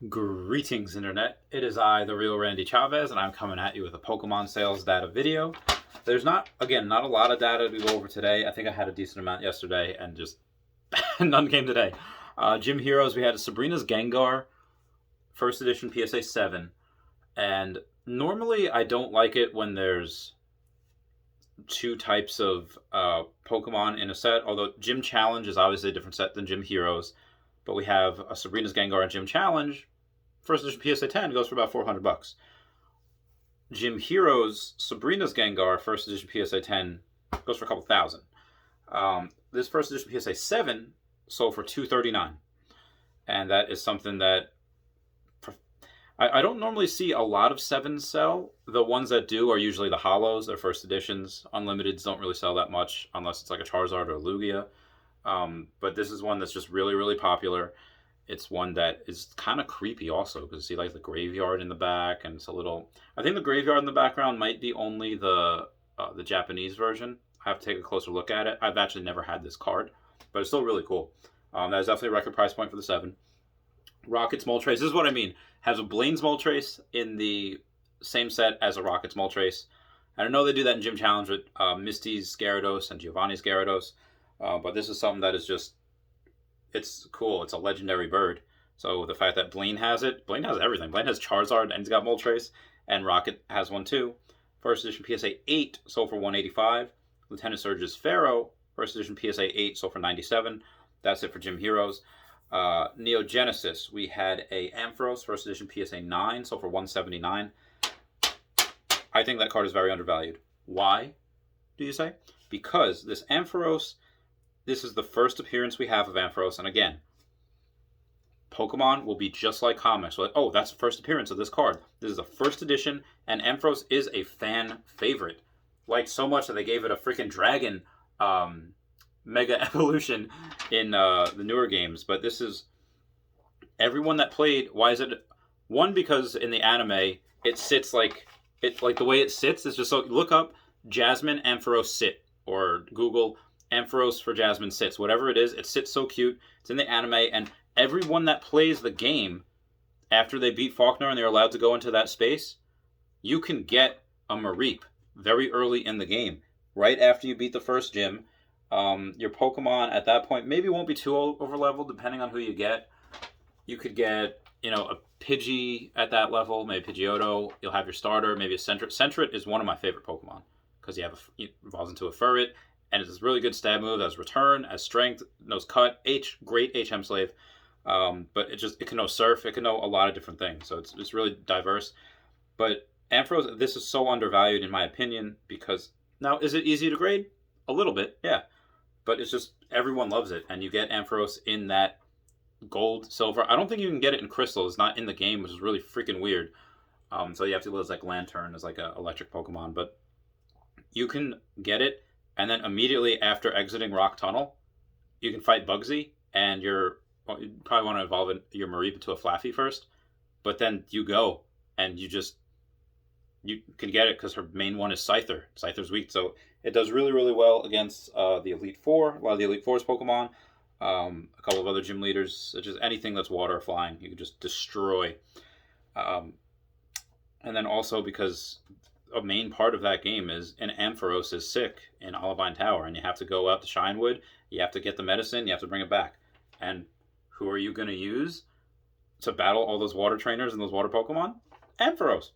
Greetings, Internet. It is I, the real Randy Chavez, and I'm coming at you with a Pokemon sales data video. There's not a lot of data to go over today. I think I had a decent amount yesterday, and just none came today. Gym Heroes, we had a Sabrina's Gengar, first edition PSA 7, and normally I don't like it when there's two types of Pokemon in a set, although Gym Challenge is obviously a different set than Gym Heroes. But we have a Sabrina's Gengar and Gym Challenge. First edition PSA 10 goes for about $400. Gym Heroes Sabrina's Gengar, first edition PSA 10, goes for a couple thousand. This first edition PSA 7 sold for $239, and that is something that I don't normally see a lot of 7s sell. The ones that do are usually the Hollows, they're first editions. Unlimiteds don't really sell that much unless it's like a Charizard or a Lugia. But this is one that's just really, really popular. It's one that is kind of creepy also, because you see like the graveyard in the back, and it's a little... I think the graveyard in the background might be only the Japanese version. I have to take a closer look at it. I've actually never had this card, but it's still really cool. That is definitely a record price point for the 7. Rocket's Moltres, this is what I mean. Has a Blaine's Moltres in the same set as a Rocket's Moltres. And I know they do that in Gym Challenge with Misty's Gyarados and Giovanni's Gyarados. But this is something that is just, it's cool. It's a legendary bird. So the fact that Blaine has it, Blaine has everything. Blaine has Charizard and he's got Moltres, and Rocket has one too. First edition PSA 8 sold for $185. Lieutenant Surge's Pharaoh, first edition PSA 8 sold for $97. That's it for Gym Heroes. Neo Genesis, we had a Ampharos, first edition PSA 9 sold for $179. I think that card is very undervalued. Why, do you say? Because this Ampharos, this is the first appearance we have of Ampharos, and again, Pokemon will be just like comics. We're like, oh, that's the first appearance of this card. This is a first edition, and Ampharos is a fan favorite. Like, so much that they gave it a freaking dragon Mega Evolution in the newer games. But this is... Everyone that played... Why is it... One, because in the anime, it sits like... the way it sits is just so... Look up Jasmine Ampharos sit, or Google Ampharos for Jasmine sits. Whatever it is, it sits so cute. It's in the anime, and everyone that plays the game, after they beat Faulkner and they're allowed to go into that space, you can get a Mareep very early in the game. Right after you beat the first gym, your Pokemon at that point maybe won't be too over-leveled, depending on who you get. You could get, a Pidgey at that level, maybe Pidgeotto. You'll have your starter, maybe a Sentret. Sentret is one of my favorite Pokemon, because it evolves into a Furret, and it's a really good stab move as return, as strength, knows cut, great HM slave. But it can know surf, it can know a lot of different things. So it's really diverse. But Ampharos, this is so undervalued in my opinion, because now, is it easy to grade? A little bit, yeah. But it's just, everyone loves it, and you get Ampharos in that gold, silver. I don't think you can get it in crystal. It's not in the game, which is really freaking weird. So you have to use like Lantern as like an electric Pokemon, but you can get it, and then immediately after exiting Rock Tunnel, you can fight Bugsy, and you probably want to evolve your Mareep into a Flaffy first, but then you go, and you can get it because her main one is Scyther. Scyther's weak, so it does really, really well against the Elite Four, a lot of the Elite Four's Pokemon, a couple of other gym leaders, such as anything that's water or flying, you can just destroy. And then also because a main part of that game is an Ampharos is sick in Olivine Tower, and you have to go out to Shinewood, you have to get the medicine, you have to bring it back. And who are you going to use to battle all those water trainers and those water Pokemon? Ampharos.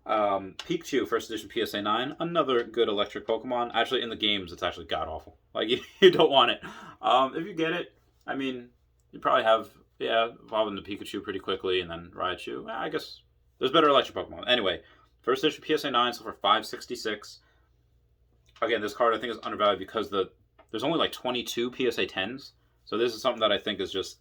Pikachu, first edition PSA 9, another good electric Pokemon. Actually, in the games, it's actually god-awful. Like, you don't want it. If you get it, I mean, you probably have, evolve into Pikachu pretty quickly, and then Raichu. I guess there's better electric Pokemon. Anyway, first edition PSA 9, so for $566. Again, this card I think is undervalued because there's only like 22 PSA 10s. So this is something that I think is just,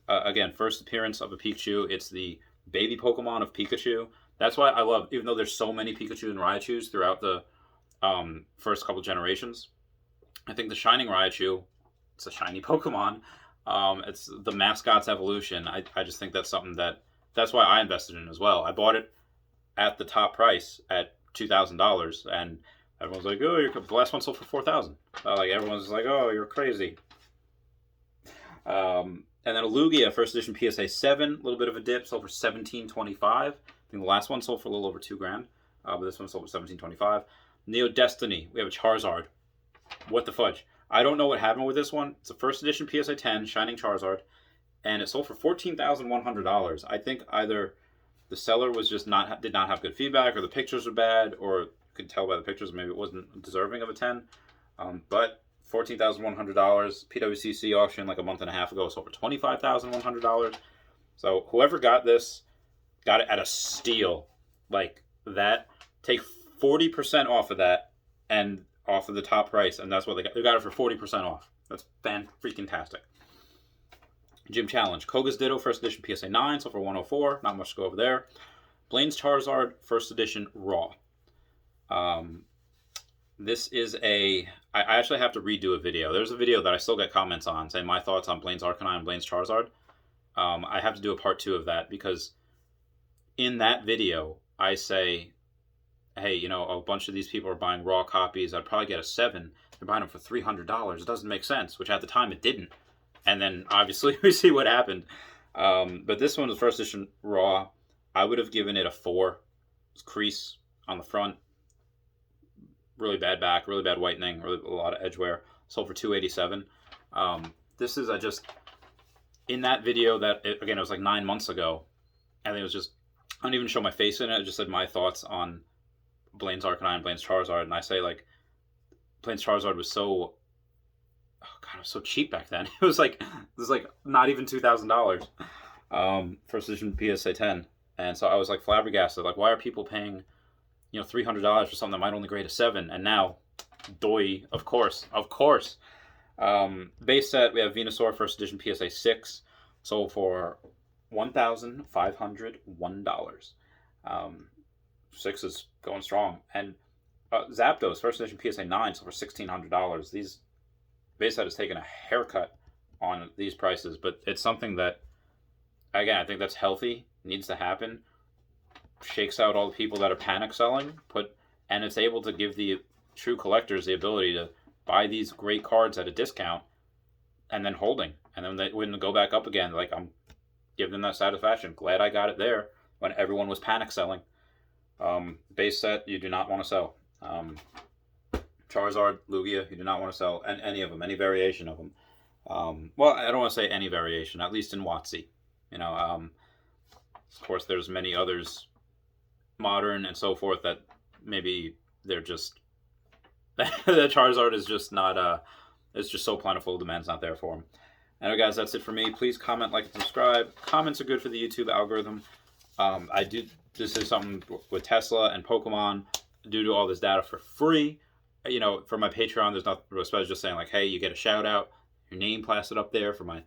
again, first appearance of a Pikachu. It's the baby Pokemon of Pikachu. That's why I love, even though there's so many Pikachu and Raichus throughout the first couple generations, I think the Shining Raichu, it's a shiny Pokemon. It's the mascot's evolution. I just think that's something that's why I invested in as well. I bought it at the top price at $2,000, and everyone's like, oh, the last one sold for $4,000. Like, everyone's like, oh, you're crazy. And then a Lugia, first edition PSA 7, a little bit of a dip, sold for $17.25. I think the last one sold for a little over $2,000, but this one sold for $17.25. Neo Destiny, we have a Charizard. What the fudge? I don't know what happened with this one. It's a first edition PSA 10, Shining Charizard, and it sold for $14,100. I think either the seller was just did not have good feedback, or the pictures were bad, or you could tell by the pictures maybe it wasn't deserving of a 10. But $14,100. PWCC auction like a month and a half ago sold for $25,100. So whoever got this got it at a steal. Like that, take 40% off of that and off of the top price, and that's what they got. They got it for 40% off. That's fan-freaking-tastic. Gym Challenge. Koga's Ditto, first edition PSA 9, sold for $104. Not much to go over there. Blaine's Charizard, first edition Raw. This is I actually have to redo a video. There's a video that I still get comments on saying my thoughts on Blaine's Arcanine and Blaine's Charizard. I have to do a part 2 of that because in that video, I say, hey, you know, a bunch of these people are buying raw copies. I'd probably get a 7. They're buying them for $300. It doesn't make sense, which at the time it didn't. And then obviously we see what happened. But this one was first edition raw. I would have given it a 4. It's crease on the front. Really bad back, really bad whitening, really a lot of edge wear. Sold for $287. This is in that video that, again, it was like 9 months ago. And it was just, I don't even show my face in it. I just said my thoughts on Blaine's Arcanine, Blaine's Charizard. And I say, like, Blaine's Charizard was so, oh God, it was so cheap back then. It was like not even $2,000. First edition PSA 10. And so I was like flabbergasted. Like, why are people paying, you know, $300 for something that might only grade a 7? And now, doy, of course. Base set, we have Venusaur, first edition PSA 6, sold for $1,501. 6 is going strong. And Zapdos, first edition PSA 9, sold for $1,600. These base set has taken a haircut on these prices, but it's something that, again, I think that's healthy, needs to happen. Shakes out all the people that are panic selling, and it's able to give the true collectors the ability to buy these great cards at a discount and then holding. And then they wouldn't go back up again. Like, I'm giving them that satisfaction. Glad I got it there when everyone was panic selling. Base set, you do not want to sell. Charizard, Lugia, you do not want to sell any of them, any variation of them. Well, I don't want to say any variation, at least in WotC. You know, of course, there's many others, modern and so forth, that maybe they're just the Charizard is just not it's just so plentiful, demand's not there for them. Anyway, guys, that's it for me. Please comment, like, and subscribe. Comments are good for the YouTube algorithm. This is something with Tesla and Pokemon. I do all this data for free. You know, for my Patreon, there's nothing special. Just saying, like, hey, you get a shout out, your name plastered up there for my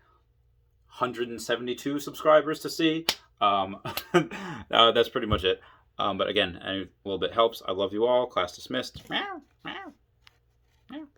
172 subscribers to see. That's pretty much it. But again, a little bit helps. I love you all. Class dismissed. Meow, meow.